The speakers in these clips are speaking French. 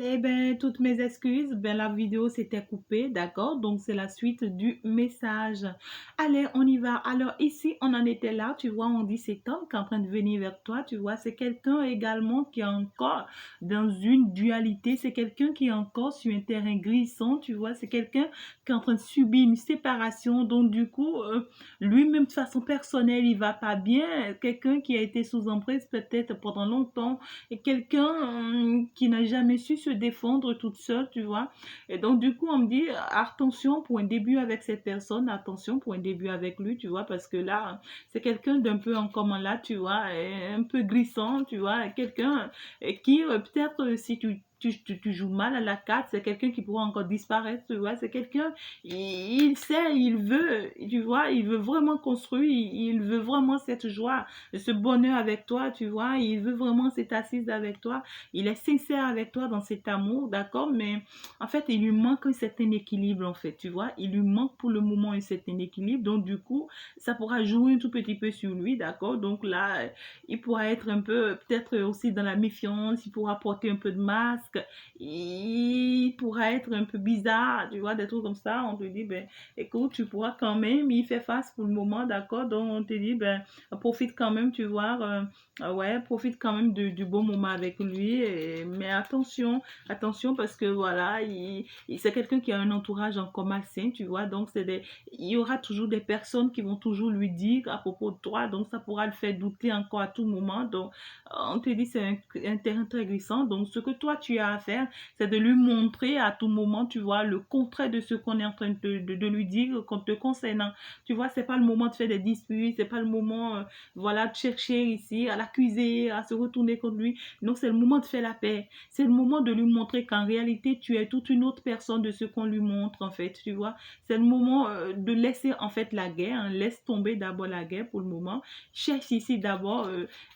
Allez, ben, toutes mes excuses. Ben, la vidéo s'était coupée, d'accord? Donc, c'est la suite du message. Allez, on y va. Alors, ici, on en était là, tu vois, on dit cet homme qui est en train de venir vers toi, tu vois, c'est quelqu'un également qui est encore dans une dualité, c'est quelqu'un qui est encore sur un terrain glissant, tu vois, c'est quelqu'un qui est en train de subir une séparation. Donc, du coup, lui-même, de façon personnelle, il va pas bien. Quelqu'un qui a été sous emprise peut-être pendant longtemps et quelqu'un qui n'a jamais su se défendre toute seule, tu vois. Et donc, du coup, on me dit, attention pour un début avec cette personne, attention pour un début avec lui, tu vois, parce que là, c'est quelqu'un d'un peu en commun là, tu vois, et un peu glissant, tu vois, quelqu'un qui, peut-être, si tu joues mal à la carte, c'est quelqu'un qui pourra encore disparaître, tu vois, c'est quelqu'un, il sait, il veut, tu vois, il veut vraiment construire, il veut vraiment cette joie, ce bonheur avec toi, tu vois, il veut vraiment cette assise avec toi, il est sincère avec toi dans cet amour, d'accord, mais en fait, il lui manque un certain équilibre, en fait, tu vois, il lui manque pour le moment un certain équilibre, donc du coup, ça pourra jouer un tout petit peu sur lui, d'accord, donc là, il pourra être un peu, peut-être aussi dans la méfiance, il pourra porter un peu de masque, il pourra être un peu bizarre, tu vois, des trucs comme ça, on te dit, ben, écoute, tu pourras quand même y faire face pour le moment, d'accord, donc on te dit, ben, profite quand même, tu vois, ouais, profite quand même du bon moment avec lui, mais attention parce que voilà, c'est quelqu'un qui a un entourage encore malsain, tu vois, donc il y aura toujours des personnes qui vont toujours lui dire à propos de toi, donc ça pourra le faire douter encore à tout moment, donc on te dit c'est un terrain très glissant, donc ce que toi tu as à faire, c'est de lui montrer à tout moment, tu vois, le contraire de ce qu'on est en train de lui dire te concernant, tu vois, c'est pas le moment de faire des disputes, c'est pas le moment, voilà, de chercher ici à l'accuser, à se retourner contre lui, non, c'est le moment de faire la paix, c'est le moment de lui montrer qu'en réalité, tu es toute une autre personne de ce qu'on lui montre, en fait, tu vois, c'est le moment de laisser, en fait, la guerre, hein, laisse tomber d'abord la guerre pour le moment, cherche ici d'abord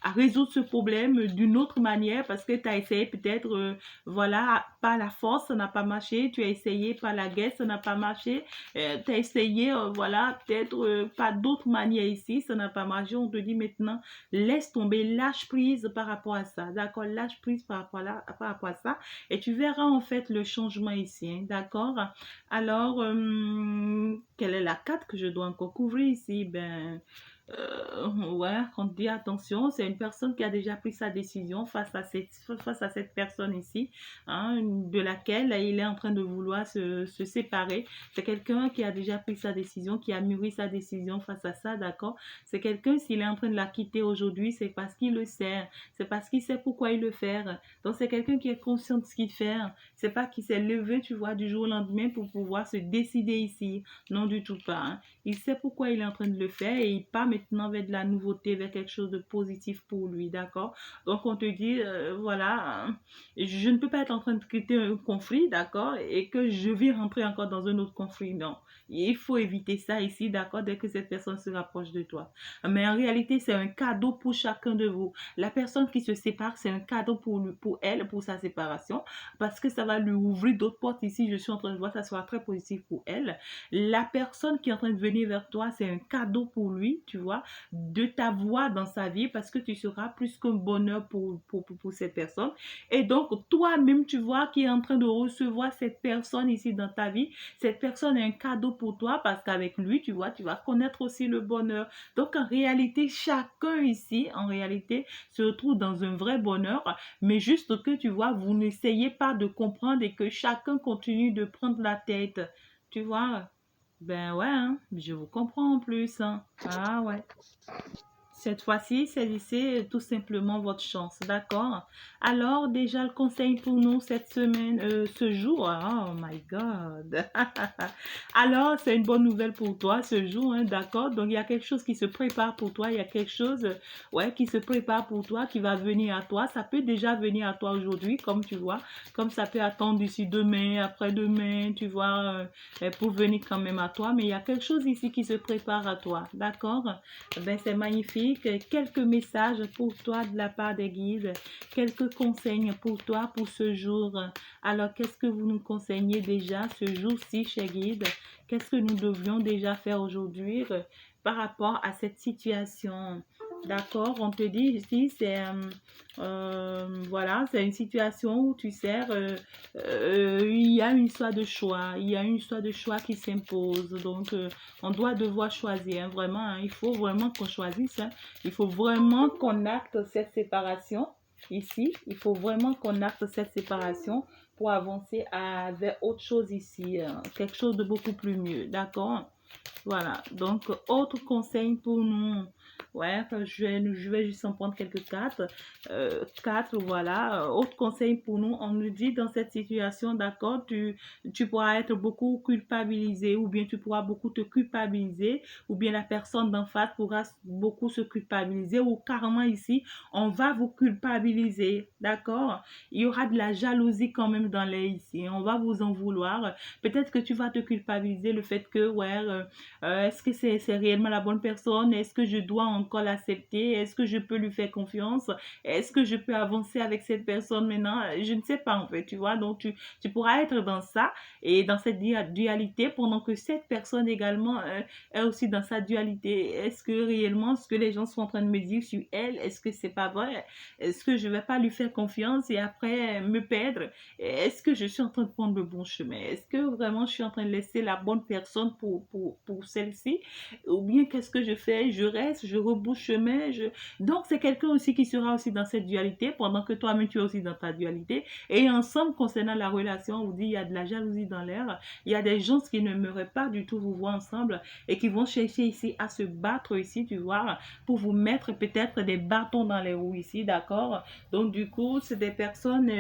à résoudre ce problème d'une autre manière parce que tu as essayé peut-être, voilà, par la force, ça n'a pas marché, tu as essayé par la guerre, ça n'a pas marché, tu as essayé, voilà, peut-être par d'autres manières ici, ça n'a pas marché, on te dit maintenant, laisse tomber, lâche prise par rapport à ça, d'accord, lâche prise par rapport à ça, et tu verras en fait le changement ici, hein, d'accord. Alors, quelle est la carte que je dois encore couvrir ici? Ben, ouais, on te dit attention, c'est une personne qui a déjà pris sa décision face à cette personne ici, hein, de laquelle il est en train de vouloir se séparer. C'est quelqu'un qui a déjà pris sa décision, qui a mûri sa décision face à ça, d'accord? C'est quelqu'un, s'il est en train de la quitter aujourd'hui, c'est parce qu'il le sait, c'est parce qu'il sait pourquoi il le fait. Donc, c'est quelqu'un qui est conscient de ce qu'il fait. C'est pas qu'il s'est levé, tu vois, du jour au lendemain pour pouvoir se décider ici. Non, du tout pas, hein. Il sait pourquoi il est en train de le faire et il part maintenant vers de la nouveauté, vers quelque chose de positif pour lui, d'accord? Donc, on te dit, voilà, hein, je ne peux pas être en train de quitter un conflit, d'accord? Et que je vais rentrer encore dans un autre conflit, non. Il faut éviter ça ici, d'accord, dès que cette personne se rapproche de toi. Mais en réalité, c'est un cadeau pour chacun de vous. La personne qui se sépare, c'est un cadeau pour lui, pour elle, pour sa séparation, parce que ça va lui ouvrir d'autres portes ici. Je suis en train de voir, ça sera très positif pour elle. La personne qui est en train de venir vers toi, c'est un cadeau pour lui, tu vois, de t'avoir dans sa vie, parce que tu seras plus qu'un bonheur pour cette personne. Et donc, toi-même, tu vois, qui est en train de recevoir cette personne ici dans ta vie, cette personne est un cadeau pour toi, parce qu'avec lui, tu vois, tu vas connaître aussi le bonheur. Donc, en réalité, chacun ici, en réalité, se retrouve dans un vrai bonheur, mais juste que, tu vois, vous n'essayez pas de comprendre et que chacun continue de prendre la tête. Tu vois, ben ouais, hein, je vous comprends en plus, hein. Ah ouais. Cette fois-ci, saisissez tout simplement votre chance, d'accord? Alors, déjà, le conseil pour nous cette semaine, ce jour, oh my God. Alors, c'est une bonne nouvelle pour toi ce jour, hein, d'accord? Donc, il y a quelque chose qui se prépare pour toi, il y a quelque chose, ouais, qui se prépare pour toi, qui va venir à toi. Ça peut déjà venir à toi aujourd'hui, comme tu vois, comme ça peut attendre d'ici demain, après-demain, tu vois, pour venir quand même à toi. Mais il y a quelque chose ici qui se prépare à toi, d'accord? Ben, c'est magnifique. Quelques messages pour toi de la part des guides, quelques conseils pour toi pour ce jour. Alors, qu'est-ce que vous nous conseillez déjà ce jour-ci, chez guide? Qu'est-ce que nous devions déjà faire aujourd'hui par rapport à cette situation? D'accord, on te dit ici, c'est voilà, c'est une situation où tu sais, il y a une histoire de choix, il y a une histoire de choix qui s'impose. Donc, on doit devoir choisir, hein, vraiment, hein, il faut vraiment qu'on choisisse, hein. Il faut vraiment qu'on acte cette séparation ici. Il faut vraiment qu'on acte cette séparation pour avancer vers autre chose ici, quelque chose de beaucoup plus mieux, d'accord? Voilà, donc autre conseil pour nous, ouais, je vais juste en prendre quelques cartes. Quatre, voilà. Autre conseil pour nous, on nous dit dans cette situation, d'accord, tu pourras être beaucoup culpabilisé ou bien tu pourras beaucoup te culpabiliser ou bien la personne d'en face pourra beaucoup se culpabiliser ou carrément ici, on va vous culpabiliser, d'accord? Il y aura de la jalousie quand même dans l'air ici, on va vous en vouloir. Peut-être que tu vas te culpabiliser le fait que, ouais, est-ce que c'est réellement la bonne personne? Est-ce que je dois encore l'accepter? Est-ce que je peux lui faire confiance? Est-ce que je peux avancer avec cette personne maintenant? Je ne sais pas en fait, tu vois. Donc tu pourras être dans ça et dans cette dualité pendant que cette personne également est aussi dans sa dualité. Est-ce que réellement ce que les gens sont en train de me dire sur elle, est-ce que c'est pas vrai? Est-ce que je vais pas lui faire confiance et après me perdre? Est-ce que je suis en train de prendre le bon chemin? Est-ce que vraiment je suis en train de laisser la bonne personne pour celle-ci? Ou bien qu'est-ce que je fais? Je reste, je rebouche chemin. Donc c'est quelqu'un aussi qui sera aussi dans cette dualité pendant que toi-même tu es aussi dans ta dualité. Et ensemble, concernant la relation, on vous dit il y a de la jalousie dans l'air. Il y a des gens qui n'aimeraient pas du tout vous voir ensemble et qui vont chercher ici à se battre ici, tu vois, pour vous mettre peut-être des bâtons dans les roues ici, d'accord? Donc du coup, c'est des personnes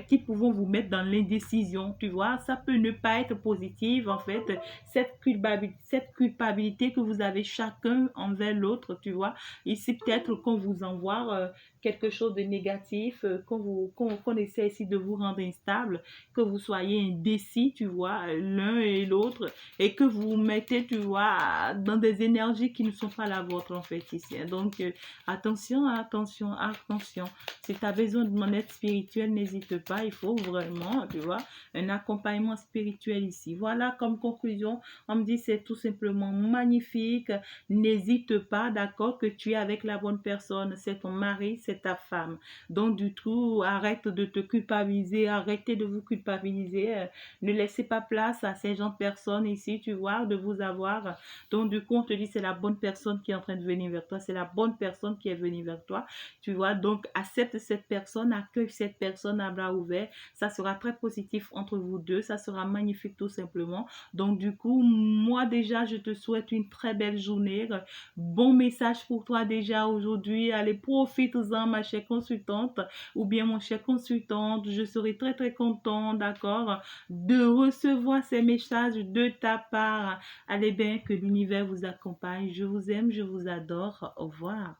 qui pouvons vous mettre dans l'indécision, tu vois. Ça peut ne pas être positif, en fait. Cette culpabilité que vous avez chacun envers l'autre, tu vois. Ici, peut-être qu'on vous envoie quelque chose de négatif, qu'on essaie ici de vous rendre instable, que vous soyez indécis, tu vois, l'un et l'autre, et que vous vous mettez, tu vois, dans des énergies qui ne sont pas la vôtre, en fait, ici. Donc, attention, attention, attention. Si tu as besoin de mon aide spirituelle, n'hésite pas. Il faut vraiment, tu vois, un accompagnement spirituel ici. Voilà, comme conclusion, on me dit c'est tout simplement magnifique. N'hésite pas, d'accord, que tu es avec la bonne personne. C'est ton mari, c'est ta femme. Donc, du tout, arrête de te culpabiliser, arrêtez de vous culpabiliser. Ne laissez pas place à ces gens de personnes ici, tu vois, de vous avoir. Donc, du coup, on te dit c'est la bonne personne qui est en train de venir vers toi. C'est la bonne personne qui est venue vers toi. Tu vois, donc accepte cette personne, accueille cette personne à bras ouverts. Ça sera très positif entre vous deux. Ça sera magnifique tout simplement. Donc du coup, moi déjà, je te souhaite une très belle journée. Bon message pour toi déjà aujourd'hui. Allez, profite-en, ma chère consultante ou bien mon cher consultante. Je serai très très content, d'accord, de recevoir ces messages de ta part. Allez bien, que l'univers vous accompagne. Je vous aime, je vous adore. Au revoir.